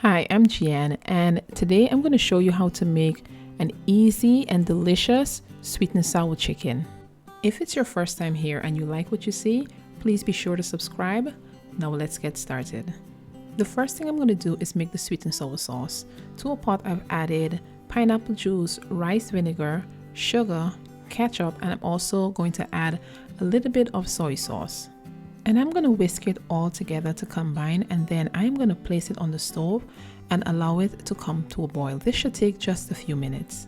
Hi, I'm Jian, and today I'm going to show you how to make an easy and delicious sweet and sour chicken. If it's your first time here and you like what you see, please be sure to subscribe. Now let's get started. The first thing I'm going to do is make the sweet and sour sauce. To a pot I've added pineapple juice, rice vinegar, sugar, ketchup, and I'm also going to add a little bit of soy sauce. And I'm going to whisk it all together to combine, and then I'm going to place it on the stove and allow it to come to a boil. This should take just a few minutes.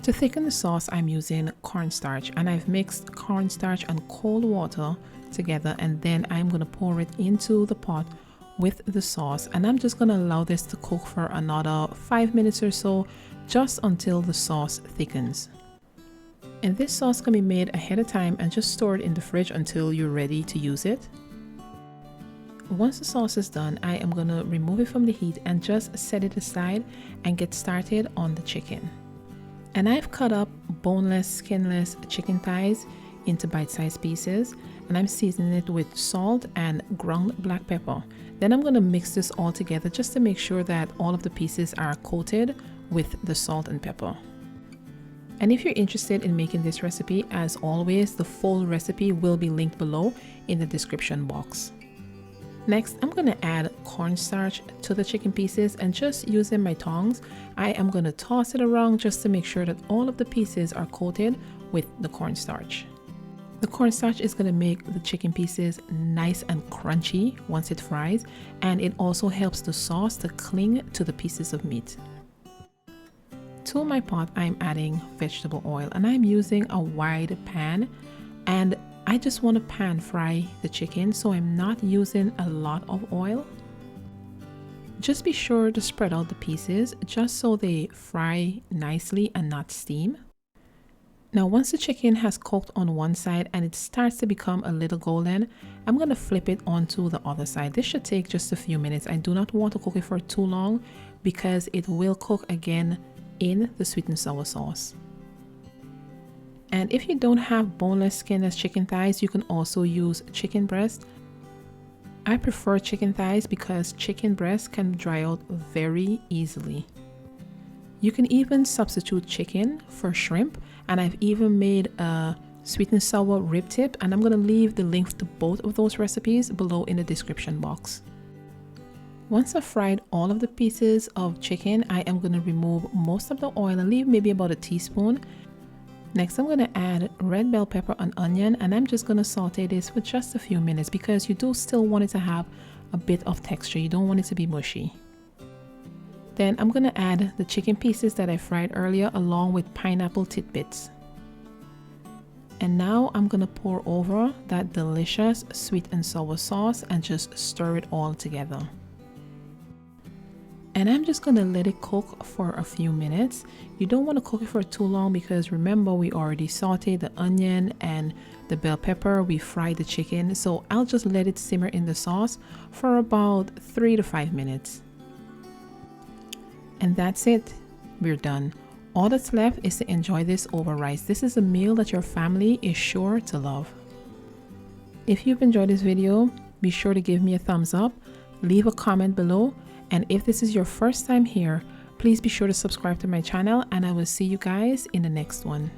To thicken the sauce, I'm using cornstarch, and I've mixed cornstarch and cold water together, and then I'm going to pour it into the pot with the sauce, and I'm just going to allow this to cook for another 5 minutes or so, just until the sauce thickens. And this sauce can be made ahead of time and just store it in the fridge until you're ready to use it. Once the sauce is done, I am going to remove it from the heat and just set it aside and get started on the chicken. And I've cut up boneless, skinless chicken thighs into bite-sized pieces, and I'm seasoning it with salt and ground black pepper. Then I'm going to mix this all together just to make sure that all of the pieces are coated with the salt and pepper. And if you're interested in making this recipe, as always, the full recipe will be linked below in the description box. Next, I'm going to add cornstarch to the chicken pieces, and just using my tongs, I am going to toss it around just to make sure that all of the pieces are coated with the cornstarch. The cornstarch is going to make the chicken pieces nice and crunchy once it fries, and it also helps the sauce to cling to the pieces of meat. To my pot, I'm adding vegetable oil, and I'm using a wide pan, and I just want to pan fry the chicken, so I'm not using a lot of oil. Just be sure to spread out the pieces just so they fry nicely and not steam. Now once the chicken has cooked on one side and it starts to become a little golden, I'm going to flip it onto the other side. This should take just a few minutes. I do not want to cook it for too long because it will cook again in the sweet and sour sauce. And if you don't have boneless, skinless chicken thighs, you can also use chicken breast. I prefer chicken thighs because chicken breast can dry out very easily. You can even substitute chicken for shrimp, and I've even made a sweet and sour rib tip, and I'm going to leave the link to both of those recipes below in the description box. Once I've fried all of the pieces of chicken, I am going to remove most of the oil and leave maybe about a teaspoon. Next, I'm going to add red bell pepper and onion, and I'm just going to saute this for just a few minutes because you do still want it to have a bit of texture. You don't want it to be mushy. Then I'm going to add the chicken pieces that I fried earlier along with pineapple tidbits. And now I'm going to pour over that delicious sweet and sour sauce and just stir it all together. And I'm just going to let it cook for a few minutes. You don't want to cook it for too long because remember, we already sauteed the onion and the bell pepper. We fried the chicken. So I'll just let it simmer in the sauce for about 3 to 5 minutes. And that's it. We're done. All that's left is to enjoy this over rice. This is a meal that your family is sure to love. If you've enjoyed this video, be sure to give me a thumbs up, leave a comment below, and if this is your first time here, please be sure to subscribe to my channel, and I will see you guys in the next one.